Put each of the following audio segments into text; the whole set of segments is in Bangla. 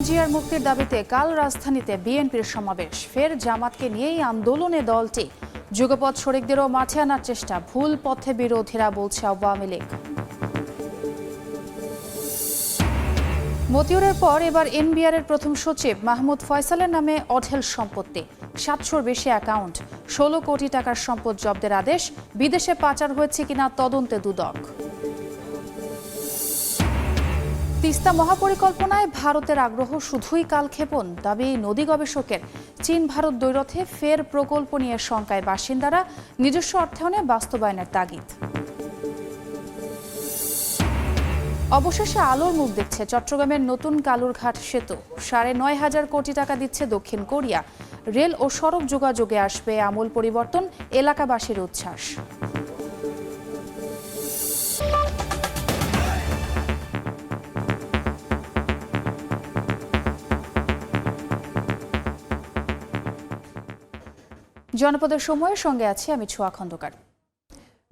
জিয়ার মুক্তির দাবিতে কাল রাজধানীতে বিএনপির সমাবেশ। ফের জামাতকে নিয়েই আন্দোলনে দলটি। যুগপৎ শরিকদেরও মাঠে আনার চেষ্টা। ভুল পথে বিরোধীরা বলছে আওয়ামী লীগ। মতিউরের পর এবার এনবিআরের প্রথম সচিব মাহমুদ ফয়সালের নামে অঢেল সম্পত্তি, ৭০০-র বেশি অ্যাকাউন্ট, ১৬ কোটি টাকার সম্পদ জব্দের আদেশ। বিদেশে পাচার হয়েছে কিনা তদন্তে দুদক। তিস্তা মহাপরিকল্পনায় ভারতের আগ্রহ শুধুই কালক্ষেপণ, দাবি নদী গবেষকের। চীন ভারত দ্বৈরথে ফের প্রকল্প নিয়ে শঙ্কায় বাসিন্দারা, নিজস্ব অর্থায়নে বাস্তবায়নের তাগিদ। অবশেষে আলোর মুখ দেখছে চট্টগ্রামের নতুন কালুরঘাট সেতু। ৯,৫০০ কোটি টাকা দিচ্ছে দক্ষিণ কোরিয়া। রেল ও সড়ক যোগাযোগে আসবে আমূল পরিবর্তন, এলাকাবাসীর উচ্ছ্বাস। জনপদের সময়ের সঙ্গে আছি আমি ছোঁয়া খন্দকার।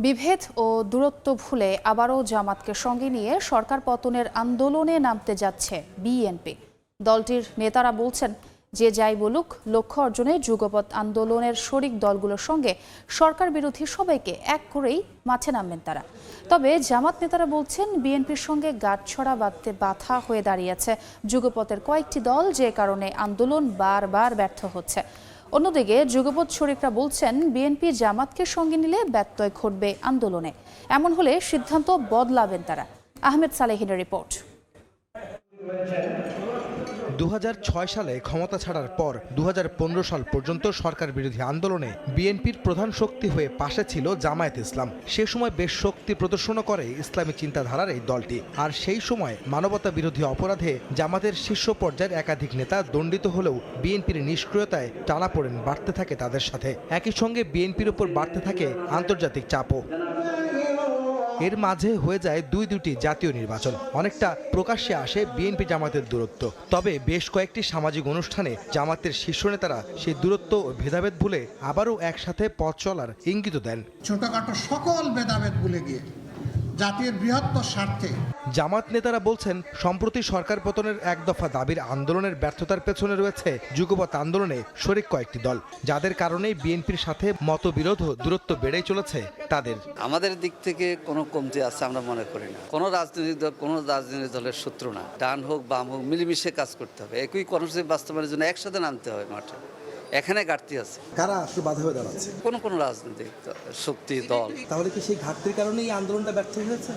বিভেদ ও দূরত্ব ভুলে আবারও জামাতকে সঙ্গে নিয়ে সরকার পতনের আন্দোলনে নামতে যাচ্ছে বিএনপি। দলটির নেতারা বলছেন, যে যাই বলুক, লক্ষ্য অর্জনে যুগপৎ আন্দোলনের শরিক দলগুলোর সঙ্গে সরকার বিরোধী সবাইকে এক করেই মাঠে নামবেন তারা। তবে জামাত নেতারা বলছেন, বিএনপির সঙ্গে গাঁটছড়া বাঁধতে বাধা হয়ে দাঁড়িয়েছে যুগপথের কয়েকটি দল, যে কারণে আন্দোলন বারবার ব্যর্থ হচ্ছে। অন্যদিকে যুগপৎ শরিকরা বলছেন, বিএনপি জামাতকে সঙ্গে নিলে ব্যত্যয় ঘটবে আন্দোলনে। এমন হলে সিদ্ধান্ত বদলাবেন তারা। আহমেদ সালেহিনের রিপোর্ট। ২০০৬ সালে ক্ষমতা ছাড়ার পর ২০১৫ সাল পর্যন্ত সরকার বিরোধী আন্দোলনে বিএনপির প্রধান শক্তি হয়ে পাশে ছিল জামায়াতে ইসলাম। সে সময় বেশ শক্তি প্রদর্শন করে ইসলামী চিন্তাধারার এই দলটি। আর সেই সময় মানবতা বিরোধী অপরাধে জামাতের শীর্ষ পর্যায়ের একাধিক নেতা দণ্ডিত হলেও বিএনপির নিষ্ক্রিয়তায় টানাপোড়েন বাড়তে থাকে তাদের সাথে। একই সঙ্গে বিএনপির উপর বাড়তে থাকে আন্তর্জাতিক চাপও। এর মাঝে হয়ে যায় দুটি জাতীয় নির্বাচন। অনেকটা প্রকাশ্যে আসে বিএনপি জামাতের দূরত্ব। তবে বেশ কয়েকটি সামাজিক অনুষ্ঠানে জামাতের শীর্ষ নেতারা সেই দূরত্ব ও ভেদাভেদ ভুলে আবারও একসাথে পথ চলার ইঙ্গিত দেন। ছোটখাটো সকল ভেদাভেদ ভুলে গিয়ে জাতির বৃহত্তর স্বার্থে। জামাত নেতারা বলছেন, সম্প্রতি সরকার পতনের এক দফা দাবির আন্দোলনের ব্যর্থতার পেছনে রয়েছে যুগপৎ আন্দোলনে শরিক কয়েকটি দল, যাদের কারণেই বিএনপির সাথে মতবিরোধ ও দূরত্ব বেড়েই চলেছে তাদের। আমাদের দিক থেকে কোনো কমতি আছে আমরা মনে করি না। কোনো রাজনৈতিক দলের শত্রু না। ডান হোক বাম হোক, মিলেমিশে কাজ করতে হবে। একই কর্মসূচি বাস্তবায়নের জন্য একসাথে নামতে হবে মাঠে। এখানে ঘাটতি আছে। কারা আসলে বাধা হয়ে দাঁড়াচ্ছে? কোনো রাজনৈতিক শক্তি দল। তাহলে কি সেই ঘাটতির কারণেই আন্দোলনটা ব্যর্থ হয়েছে?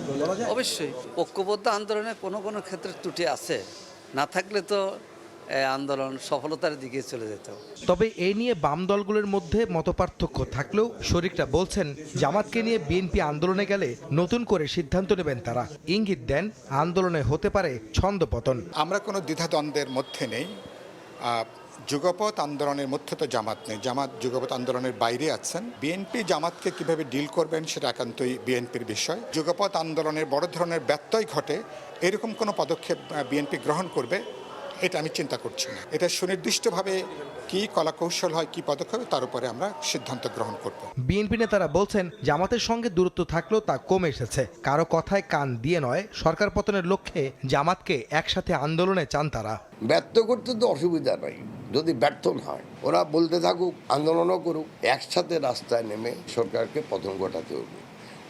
অবশ্যই ঐক্যবদ্ধ আন্দোলনে কোনো ক্ষেত্রে ত্রুটি আছে, না থাকলে তো আন্দোলন সফলতার দিকে চলে যেত। তবে এই নিয়ে বাম দলগুলোর মধ্যে মতপার্থক্য থাকলেও শরিকরা বলছেন, জামাতকে নিয়ে বিএনপি আন্দোলনে গেলে নতুন করে সিদ্ধান্ত নেবেন তারা। ইঙ্গিত দেন, আন্দোলনে হতে পারে ছন্দপতন। আমরা কোনো দ্বিধাদ্বন্দ্বের মধ্যে নেই। যুগপৎ আন্দোলনের মধ্যে তো জামাত নেই, জামাত যুগপৎ আন্দোলনের বাইরে আছেন। বিএনপি জামাতকে কিভাবে ডিল করবেন সেটা একান্তই বিএনপির বিষয়। যুগপৎ আন্দোলনের বড় ধরনের ব্যত্যয় ঘটে এরকম কোনো পদক্ষেপ বিএনপি গ্রহণ করবে এটা আমি চিন্তা করছি না। এটা সুনির্দিষ্টভাবে কি কলাকৌশল হয়, কি পদক্ষেপ, তার উপরে আমরা সিদ্ধান্ত গ্রহণ করব। বিএনপি নেতারা বলছেন, জামাতের সঙ্গে দূরত্ব থাকলেও তা কমে এসেছে। কারো কথায় কান দিয়ে নয়, সরকার পতনের লক্ষ্যে জামাতকে একসাথে আন্দোলনে চান তারা। ব্যর্থ করতে তো অসুবিধা নাই, যদি ব্যর্থ হয় ওরা বলতে থাকুক, আন্দোলনও করুক, একসাথে রাস্তায় নেমে সরকারকে পতন ঘটাতে হবে।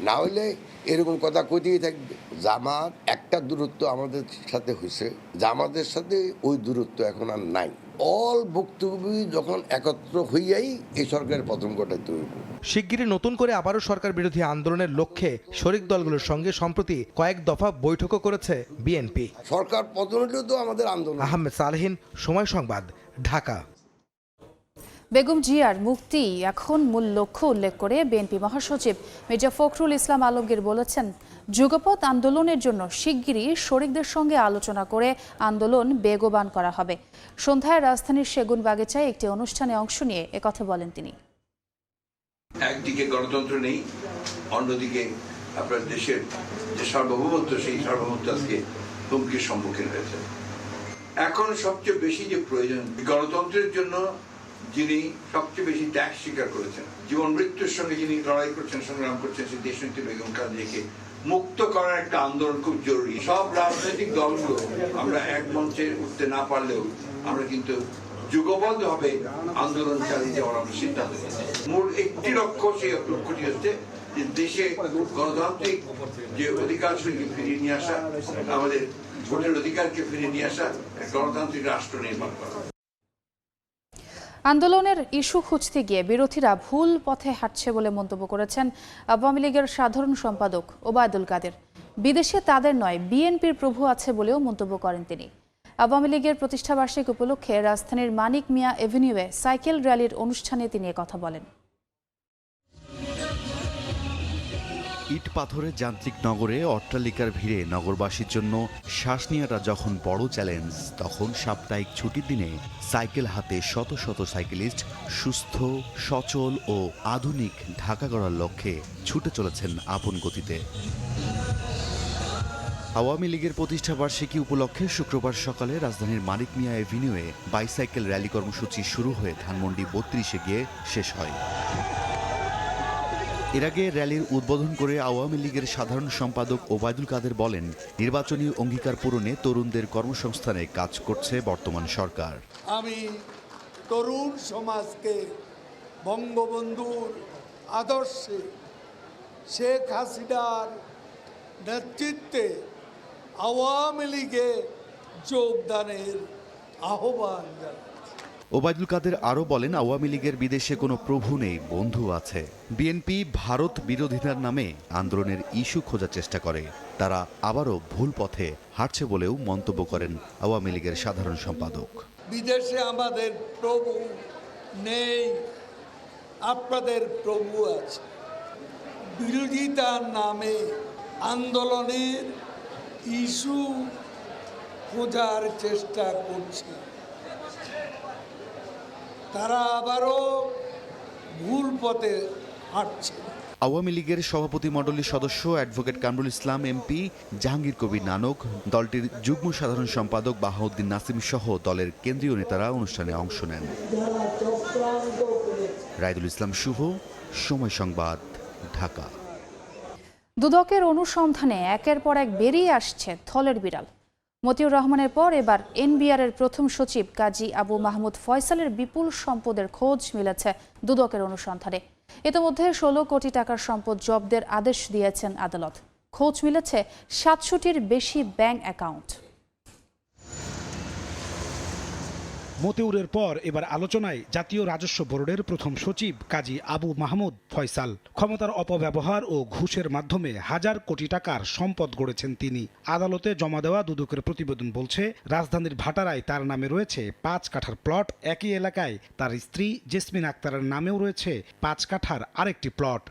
না হলে এরকম কথা কইতেই থাকবে। জামাত একটা দূরত্ব আমাদের সাথে হয়েছে, জামাতের সাথে ওই দূরত্ব এখন আর নাই। অল ভুক্তভোগী যখন একত্র হইয়াই এই সরকারের পতন ঘটাতে হইব। শিগগিরই নতুন করে আবারও সরকার বিরোধী আন্দোলনের লক্ষ্যে শরিক দলগুলোর সঙ্গে সম্প্রতি কয়েক দফা বৈঠকও করেছে বিএনপি। সরকার পতন হলেও তো আমাদের আন্দোলন। আহমেদ সালেহিন, সময় সংবাদ, ঢাকা। বেগম জিয়ার মুক্তি এখন মূল লক্ষ্য উল্লেখ করে বিএনপি মহাসচিব মির্জা ফখরুল ইসলাম আলমগীর বলেছেন, যুগপৎ আন্দোলনের জন্য শিগগিরই শরিকদের সঙ্গে আলোচনা করে আন্দোলন বেগবান করা হবে। সন্ধ্যায় রাজধানীর সেগুনবাগিচায় একটি অনুষ্ঠানে অংশ নিয়ে একথা বলেন তিনি। একদিকে গণতন্ত্র নেই, অন্যদিকে আপনার দেশের যে সার্বভৌমত্ব, সেই সার্বভৌমত্ব আজকে হুমকির সম্মুখীন হয়েছে। এখন সবচেয়ে বেশি যে প্রয়োজন, গণতন্ত্রের জন্য যিনি সবচেয়ে বেশি ত্যাগ স্বীকার করেছেন, জীবন মৃত্যুর সঙ্গে যিনি লড়াই করছেন, সংগ্রাম করছেন, সেই দেশনেত্রী বেগম খালেদা জিয়াকে মুক্ত করার একটা আন্দোলন খুব জরুরি। সব রাজনৈতিক দলগুলো আমরা এক মঞ্চে উঠতে না পারলেও আমরা কিন্তু যুগবদ্ধভাবে আন্দোলন চালিয়ে যাওয়ার আমরা সিদ্ধান্ত নিয়েছি। মূল একটি লক্ষ্য, সেই লক্ষ্যটি হচ্ছে যে দেশে গণতান্ত্রিক যে অধিকার সেগুলি ফিরিয়ে নিয়ে আসা, আমাদের ভোটের অধিকারকে ফিরিয়ে নিয়ে আসা, গণতান্ত্রিক রাষ্ট্র নির্মাণ করা। আন্দোলনের ইস্যু খুঁজতে গিয়ে বিরোধীরা ভুল পথে হাঁটছে বলে মন্তব্য করেছেন আওয়ামী লীগের সাধারণ সম্পাদক ওবায়দুল কাদের। বিদেশে তাদের নয়, বিএনপির প্রভু আছে বলেও মন্তব্য করেন তিনি। আওয়ামী লীগের প্রতিষ্ঠাবার্ষিকী উপলক্ষে রাজধানীর মানিক মিয়া এভিনিউয়ে সাইকেল র্যালির অনুষ্ঠানে তিনি কথা বলেন। ইট পাথরের যান্ত্রিক নগরে অট্টালিকার ভিড়ে নগরবাসীর জন্য শ্বাস নেওয়াটা যখন বড় চ্যালেঞ্জ, তখন সাপ্তাহিক ছুটির দিনে সাইকেল হাতে শত শত সাইকেলিস্ট সুস্থ, সচল ও আধুনিক ঢাকা গড়ার লক্ষ্যে ছুটে চলেছেন আপন গতিতে। আওয়ামী লীগের প্রতিষ্ঠাবার্ষিকী উপলক্ষে শুক্রবার সকালে রাজধানীর মানিক মিয়া এভিনিউয়ে বাইসাইকেল র্যালি কর্মসূচি শুরু হয়ে ধানমন্ডি ৩২-এ গিয়ে শেষ হয়। এর আগে র্যালির উদ্বোধন করে আওয়ামী লীগের সাধারণ সম্পাদক ওবায়দুল কাদের বলেন, নির্বাচনী অঙ্গীকার পূরণে তরুণদের কর্মসংস্থানে কাজ করছে বর্তমান সরকার। আমি তরুণ সমাজকে বঙ্গবন্ধুর আদর্শে শেখ হাসিনার নেতৃত্বে আওয়ামী লীগে যোগদানের আহ্বান জানাই। ওবায়দুল কাদের আরও বলেন, আওয়ামী লীগের বিদেশে কোনো প্রভু নেই, বন্ধু আছে। বিএনপি ভারত বিরোধিতার নামে আন্দোলনের ইস্যু খোঁজার চেষ্টা করে, তারা আবারও ভুল পথে হাঁটছে বলেও মন্তব্য করেন আওয়ামী লীগের সাধারণ সম্পাদক। বিদেশে আমাদের প্রভু নেই, আপনাদের প্রভু আছে। বিরোধিতার নামে আন্দোলনের ইস্যু খোঁজার চেষ্টা করছে, তারা আবারও ভুল পথে হাঁটছে। আওয়ামী লীগের সভাপতিমণ্ডলীর সদস্য অ্যাডভোকেট কামরুল ইসলাম এমপি, জাহাঙ্গীর কবির নানক, দলটির যুগ্ম সাধারণ সম্পাদক বাহাউদ্দিন নাসিম সহ দলের কেন্দ্রীয় নেতারা অনুষ্ঠানে অংশ নেন। রাইদুল ইসলাম শুভ, সময় সংবাদ, ঢাকা। দুদকের অনুসন্ধানে একের পর এক বেরিয়ে আসছে থলের বিড়াল। মতিউর রহমানের পর এবার এনবিআরের প্রথম সচিব কাজী আবু মাহমুদ ফয়সালের বিপুল সম্পদের খোঁজ মিলেছে দুদকের অনুসন্ধানে। ইতিমধ্যে 16 কোটি টাকার সম্পদ জব্দের আদেশ দিয়েছেন আদালত। খোঁজ মিলেছে 700টির বেশি ব্যাংক অ্যাকাউন্ট। মতিউরের পর এবার আলোচনায় জাতীয় রাজস্ব বোর্ডের প্রথম সচিব কাজী আবু মাহমুদ ফয়সাল। ক্ষমতার অপব্যবহার ও ঘুষের মাধ্যমে হাজার কোটি টাকার সম্পদ গড়েছেন তিনি। আদালতে জমা দেওয়া দুদকের প্রতিবেদন বলছে, রাজধানীর ভাটারায় তার নামে রয়েছে 5 কাঠার প্লট। একই এলাকায় তার স্ত্রী জেসমিন আক্তারের নামেও রয়েছে 5 কাঠার আরেকটি প্লট।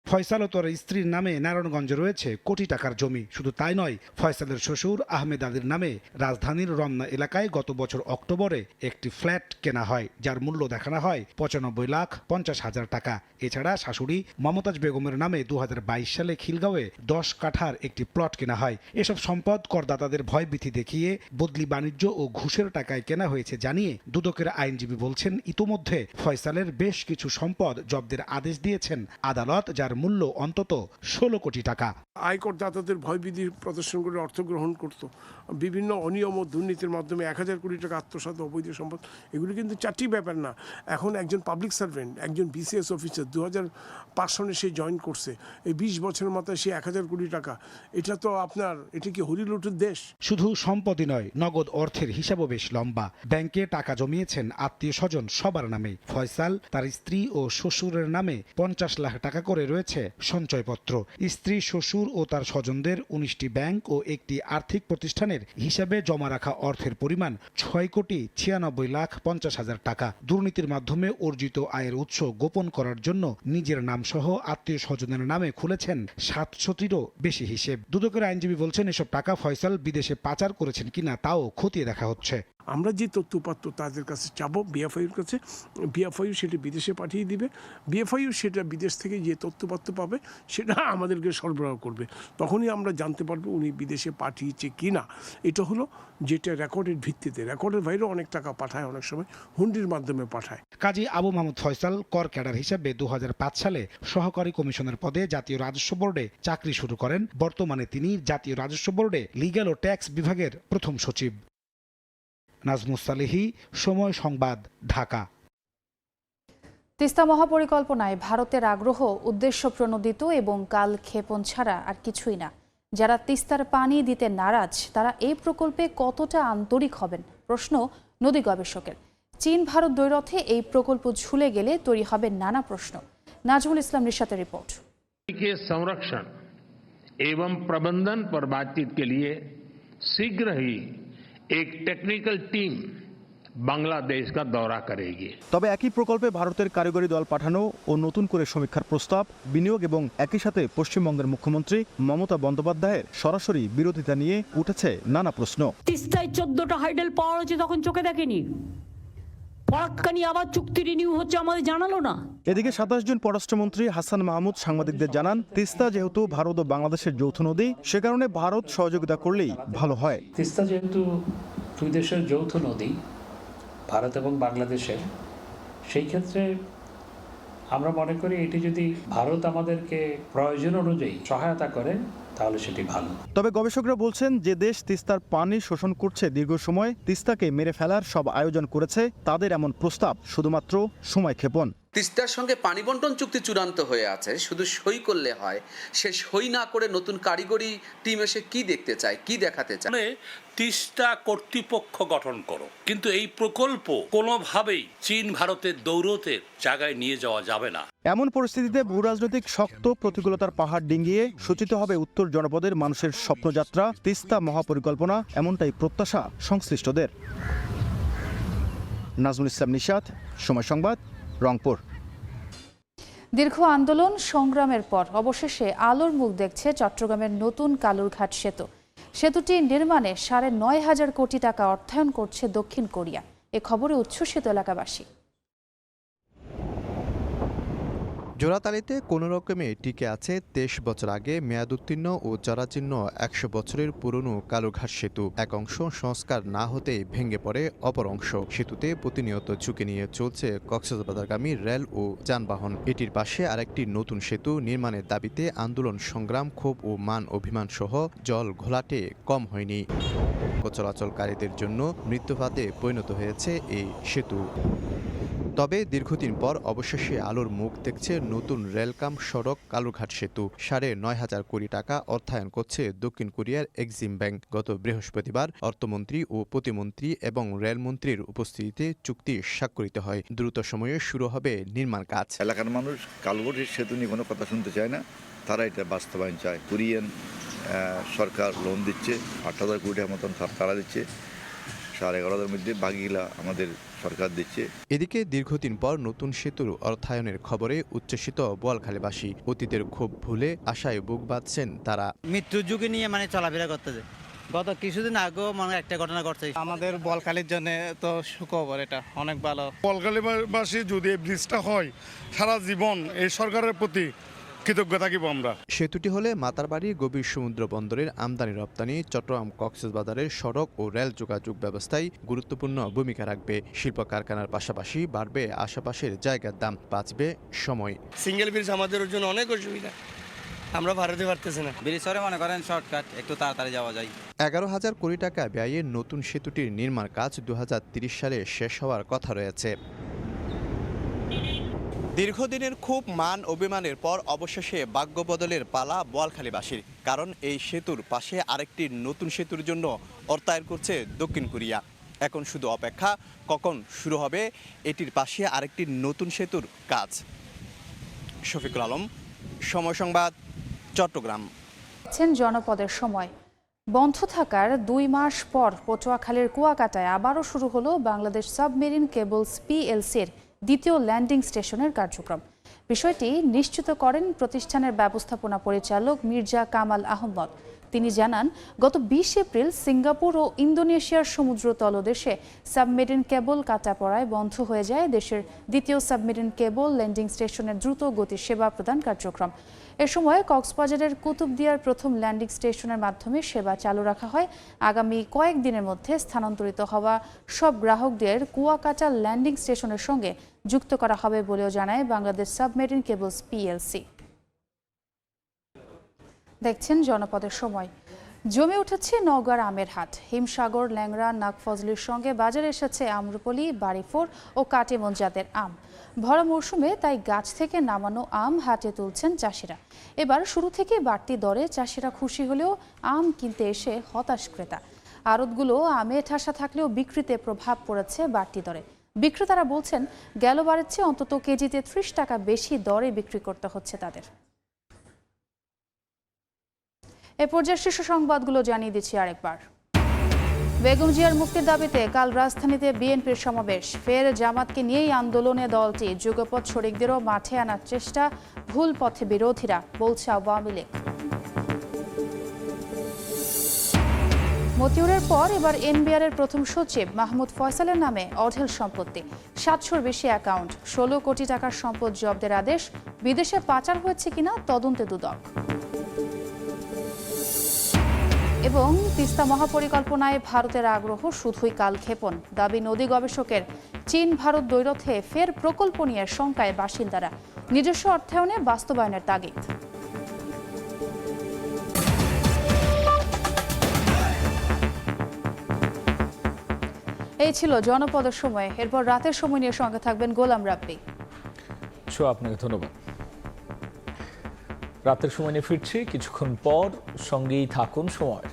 ফয়সাল ও তার স্ত্রীর নামে নারায়ণগঞ্জে রয়েছে কোটি টাকার জমি। শুধু তাই নয়, ফয়সালের শ্বশুর আহমেদ আলীর নামে রাজধানীর রমনা এলাকায় গত বছর অক্টোবরে একটি ফ্ল্যাট কেনা হয়, যার মূল্য দেখানো হয় 95,50,000 টাকা। এছাড়া শাশুড়ি মমতাজ বেগমের নামে 2022 সালে খিলগাঁওয়ে 10 কাঠার একটি প্লট কেনা হয়। এসব সম্পদ করদাতাদের ভয়ভীতি দেখিয়ে বদলি বাণিজ্য ও ঘুষের টাকায় কেনা হয়েছে জানিয়ে দুদকের আইনজীবী বলছেন, ইতোমধ্যে ফয়সালের বেশ কিছু সম্পদ জব্দের আদেশ দিয়েছেন আদালত, যার মূল্য অন্তত 16 কোটি টাকা। আয়কর দাতাদের ভয়ভীতি প্রদর্শন করে অর্থ গ্রহণ করত, বিভিন্ন অনিয়ম ও দুর্নীতির মাধ্যমে 1000 কোটি টাকা আত্মসাৎ, অবৈধ সম্পদ। এগুলি কিন্তু চারটি ব্যাপার না। এখন একজন পাবলিক সার্ভেন্ট, একজন বিসিএস অফিসার 2005 সালে সে জয়েন করছে, এই 20 বছরের মাথায় সে 1000 কোটি টাকা। এটা তো এটা কি হরিলুটের দেশ? শুধু সম্পত্তি নয়, নগদ অর্থের হিসাবও বেশ লম্বা। ব্যাংকে টাকা জমিয়েছেন আত্মীয় স্বজন সবার নামে। ফয়সাল তার স্ত্রী ও শ্বশুরের নামে 50 লাখ টাকা করে রয়েছে সঞ্চয়পত্র। স্ত্রী, শ্বশুর ও তার স্বজনদের 19টি ব্যাংক ও একটি আর্থিক প্রতিষ্ঠানের হিসাবে জমা রাখা অর্থের পরিমাণ 6,96,50,000 টাকা। দুর্নীতির মাধ্যমে অর্জিত আয়ের উৎস গোপন করার জন্য নিজের নাম সহ আত্মীয় স্বজনের নামে খুলেছেন 700টিরও বেশি হিসেব। দুদকের আইনজীবী বলছেন, এসব টাকা ফয়সাল বিদেশে পাচার করেছেন কিনা তাও খতিয়ে দেখা হচ্ছে। আমরা যে তথ্যপাত্র তাদের কাছে চাবো বিএফআইউর কাছে, বিএফআইউ সেটা বিদেশে পাঠিয়ে দিবে, বিএফআইউ সেটা বিদেশ থেকে যে তথ্যপাত্র পাবে সেটা আমাদেরকে সরবরাহ করবে। তখনই আমরা জানতে পারবো উনি বিদেশে পাঠিয়েছে কি না। এটা হলো যেটা রেকর্ডের ভিত্তিতে, রেকর্ডের বাইরেও অনেক টাকা পাঠায়, অনেক সময় হুন্ডির মাধ্যমে পাঠায়। কাজী আবু মাহমুদ ফয়সাল কর ক্যাডার হিসেবে 2005 সালে সহকারী কমিশনার পদে জাতীয় রাজস্ব বোর্ডে চাকরি শুরু করেন। বর্তমানে তিনি জাতীয় রাজস্ব বোর্ডে লিগ্যাল ও ট্যাক্স বিভাগের প্রথম সচিব। নাজমুস সালেহী, সময় সংবাদ, ঢাকা। তিস্তা মহাপরিকল্পনায় ভারতের আগ্রহ উদ্দেশ্য প্রণোদিত এবং কালক্ষেপণ ছাড়া আর কিছুই না। যারা তিস্তার পানি দিতে নারাজ তারা এই প্রকল্পে কতটা আন্তরিক হবেন প্রশ্ন নদী গবেষকের। চীন ভারত দ্বৈরথে এই প্রকল্প ঝুলে গেলে তৈরি হবে নানা প্রশ্ন। নাজমুল ইসলাম নিশাতের রিপোর্ট। संरक्षण एवं प्रबंधन पर बातचीत के लिए शीघ्र ही एक टेक्निकल टीम बांग्लादेश का दौरा करेगी। তবে একই প্রকল্পে ভারতের কারিগরি দল পাঠানো ও নতুন করে সমীক্ষার প্রস্তাব, বিনিয়োগ এবং একই সাথে পশ্চিমবঙ্গের মুখ্যমন্ত্রী মমতা বন্দ্যোপাধ্যায়ের সরাসরি বিরোধিতা নিয়ে উঠেছে নানা প্রশ্ন। তিস্তায় 14টা হাইডেল পাওয়ার হচ্ছে, তখন চোখে দেখেনি। ফরাক্কানি আবার চুক্তি রিনিউ হচ্ছে, আমাদের জানালো না। এদিকে 27 জুন পররাষ্ট্রমন্ত্রী হাসান মাহমুদ সাংবাদিকদের জানান, তিস্তা যেহেতু ভারত ও বাংলাদেশের যৌথ নদী, সে কারণে ভারত সহযোগিতা করলেই ভালো হয়। তিস্তা যেহেতু দুই দেশের যৌথ নদী, ভারত এবং বাংলাদেশের, সেই ক্ষেত্রে আমরা মনে করি এটি যদি ভারত আমাদেরকে প্রয়োজন অনুযায়ী সহায়তা করে তাহলে সেটি ভালো। তবে গবেষকরা বলছেন, যে দেশ তিস্তার পানি শোষণ করছে দীর্ঘ সময়, তিস্তাকে মেরে ফেলার সব আয়োজন করেছে, তাদের এমন প্রস্তাব শুধুমাত্র সময়ক্ষেপণ। তিস্তার সঙ্গে পানি বন্টন চুক্তি চূড়ান্ত হয়ে আছে, শুধু সই করলে হয়। সে সই না করে নতুন কারিগরি টিম এসে কি দেখতে চায়, কি দেখাতে চায়? তিস্তা কর্তৃপক্ষ গঠন করো, কিন্তু এই প্রকল্প কোনোভাবেই চীন ভারতের দৌরতের জায়গায় নিয়ে যাওয়া যাবে না। এমন পরিস্থিতিতে ভূরাজনৈতিক শক্ত প্রতিকূলতার পাহাড় ডিঙ্গিয়ে সূচিত হবে উত্তর জনপদের মানুষের স্বপ্নযাত্রা, তিস্তা মহাপরিকল্পনা, এমনটাই প্রত্যাশা সংশ্লিষ্টদের। নাজমুল ইসলাম নিশাত, সময় সংবাদ, রংপুর। দীর্ঘ আন্দোলন সংগ্রামের পর অবশেষে আলোর মুখ দেখছে চট্টগ্রামের নতুন কালুরঘাট সেতু। সেতুটি নির্মাণে 9,500 কোটি টাকা অর্থায়ন করছে দক্ষিণ কোরিয়া। এ খবরে উচ্ছ্বসিত এলাকাবাসী। জোড়াতালিতে কোনো রকমে টিকে আছে 23 বছর আগে মেয়াদোত্তীর্ণ ও জরাজীর্ণ 100 বছরের পুরনো কালুরঘাট সেতু। এক অংশ সংস্কার না হতেই ভেঙে পড়ে অপর অংশ। সেতুতে প্রতিনিয়ত ঝুঁকি নিয়ে চলছে কক্সবাজারগামী রেল ও যানবাহন। এটির পাশে আরেকটি নতুন সেতু নির্মাণের দাবিতে আন্দোলন, সংগ্রাম, ক্ষোভ ও মান অভিমান সহ জল ঘোলাটে কম হয়নি। চলাচলকারীদের জন্য মৃত্যুফাতে পরিণত হয়েছে এই সেতু। তবে দীর্ঘদিন পর অবশেষে আলোর মুখ দেখছে নতুন রেলকাম সড়ক কালুরঘাট সেতু। 9,500 কোটি টাকা অর্থায়ন করছে দক্ষিণ কোরিয়ার এক্সিম ব্যাংক। গত বৃহস্পতিবার অর্থমন্ত্রী ও প্রতিমন্ত্রী এবং রেলমন্ত্রীর উপস্থিতিতে চুক্তি স্বাক্ষরিত হয়। দ্রুত সময়ে শুরু হবে নির্মাণ কাজ। এলাকার মানুষ কালুরঘাট সেতু নিয়ে কোনো কথা শুনতে চায় না, তারা এটা বাস্তবায়ন চায়। কোরিয়ান সরকার লোন দিচ্ছে, 8,000 কোটি টাকার মতন তারা দিচ্ছে, 11,500 মধ্যে বাকিগুলা আমাদের সরকার দিচ্ছে। এদিকে দীর্ঘদিন পর নতুন সেতুর অর্থায়নের খবরে উচ্ছ্বসিত বোয়ালখালীবাসী। অতীতের ক্ষোভ ভুলে আশায় বুক বাঁধছেন তারা। মৃত্যুর ঝুঁকি নিয়ে চলাফেরা করতেছে। গত কিছুদিন আগেও একটা ঘটনা ঘটছে। আমাদের বোয়ালখালীর জন্য তো সুখবর, এটা অনেক ভালো। বোয়ালখালীবাসী যদি এই ব্রিজটা হয়, সারা জীবন এই সরকারের প্রতি কৃতজ্ঞ থাকিব আমরা। সেতুটি হলে মাতারবাড়ি গভীর সমুদ্র বন্দরের আমদানি রপ্তানি, চট্টগ্রাম কক্সবাজারের সড়ক ও রেল যোগাযোগ ব্যবস্থায় গুরুত্বপূর্ণ ভূমিকা রাখবে। শিল্প কারখানার পাশাপাশি বাড়বে আশেপাশের জায়গার দাম, বাঁচবে সময়। সিঙ্গেল ব্রিজ আমাদের জন্য অনেক অসুবিধা, আমরা ভারতে পারতেছি না। ব্রিজ করে মনে করেন শর্টকাট, একটু তাড়াতাড়ি যাওয়া যায়। 11,000 কোটি টাকা ব্যয়ে নতুন সেতুটির নির্মাণ কাজ 2030 সালে শেষ হওয়ার কথা রয়েছে। দীর্ঘদিনের খুব মান অভিমানের পর অবশেষে ভাগ্য বদলের পালা বোয়ালখালীবাসীর। কারণ এই সেতুর পাশে আরেকটি নতুন সেতুর জন্য অর্থায়ন করছে দক্ষিণ কোরিয়া। এখন শুধু অপেক্ষা কখন শুরু হবে এটির পাশে আরেকটি নতুন সেতুর কাজ। শফিকুল আলম, সময় সংবাদ, চট্টগ্রাম। জনপদের সময় বন্ধ থাকার 2 মাস পর পটুয়াখালীর কুয়াকাটায় আবারও শুরু হলো বাংলাদেশ সাবমেরিন কেবলস পিএলসির দ্বিতীয় ল্যান্ডিং স্টেশনের কার্যক্রম। বিষয়টি নিশ্চিত করেন প্রতিষ্ঠানের ব্যবস্থাপনা পরিচালক মির্জা কামাল আহমদ। তিনি জানান, গত 20 এপ্রিল সিঙ্গাপুর ও ইন্দোনেশিয়ার সমুদ্র তলদেশে সাবমেরিন কেবল কাটা পড়ায় বন্ধ হয়ে যায় দেশের দ্বিতীয় সাবমেরিন কেবল ল্যান্ডিং স্টেশনের দ্রুত গতির সেবা প্রদান কার্যক্রম। এ সময় কক্সবাজারের কুতুবদিয়ার প্রথম ল্যান্ডিং স্টেশনের মাধ্যমে সেবা চালু রাখা হয়। আগামী কয়েকদিনের মধ্যে স্থানান্তরিত হওয়া সব গ্রাহকদের কুয়াকাটা ল্যান্ডিং স্টেশনের সঙ্গে যুক্ত করা হবে বলেও জানায় বাংলাদেশ সাবমেরিন কেবলস পিএলসি। দেখছেন জনপদের সময়। জমে উঠেছে নওগাঁর আমের হাট। হিমসাগর, ল্যাংড়া, নাগফজলির সঙ্গে বাজারে এসেছে আম্রপলি, বাড়িফোর ও কাটিমন জাতের আম। ভরা মৌসুমে তাই গাছ থেকে নামানো আম হাটে তুলছেন চাষিরা। এবার শুরু থেকে বাড়তি দরে চাষিরা খুশি হলেও আম কিনতে এসে হতাশ ক্রেতা। আড়তগুলো আমে ঠাসা থাকলেও বিক্রিতে প্রভাব পড়েছে বাড়তি দরে। বিক্রেতারা বলছেন, গেলবারের চেয়ে অন্তত কেজিতে 30 টাকা বেশি দরে বিক্রি করতে হচ্ছে তাদের। এ পর্যায়ে শীর্ষ সংবাদগুলো জানিয়ে দিচ্ছি আরেকবার। বেগম জিয়ার মুক্তির দাবিতে কাল রাজধানীতে বিএনপির সমাবেশ। ফের জামাতকে নিয়েই আন্দোলনে দলটি। যুগপৎ শরিকদেরও মাঠে আনার চেষ্টা, ভুল পথে বিরোধীরা, বলছে আওয়ামী লীগ। মতিউরের পর এবার এনবিআর এর প্রথম সচিব মাহমুদ ফয়সালের নামে অঢেল সম্পত্তি, 700-র বেশি অ্যাকাউন্ট, 16 কোটি টাকার সম্পদ জব্দের আদেশ। বিদেশে পাচার হয়েছে কিনা তদন্তে দুদক। এবং তিস্তা মহাপরিকল্পনায় ভারতের আগ্রহ শুধুই কালক্ষেপণ, দাবি নদী গবেষকের। চীন ভারত দ্বৈরথে ফের প্রকল্প নিয়ে শঙ্কায় বাসিন্দারা। নিজস্ব অর্থায়নে বাস্তবায়নের তাগিদ। এই ছিল জনপদের সময়। এরপর রাতের সময় নিয়ে সঙ্গে থাকবেন গোলাম রাব্বি। আপনাকে ধন্যবাদ। রাতের সময় নিয়ে ফিরছি কিছুক্ষণ পর, সঙ্গেই থাকুন সময়।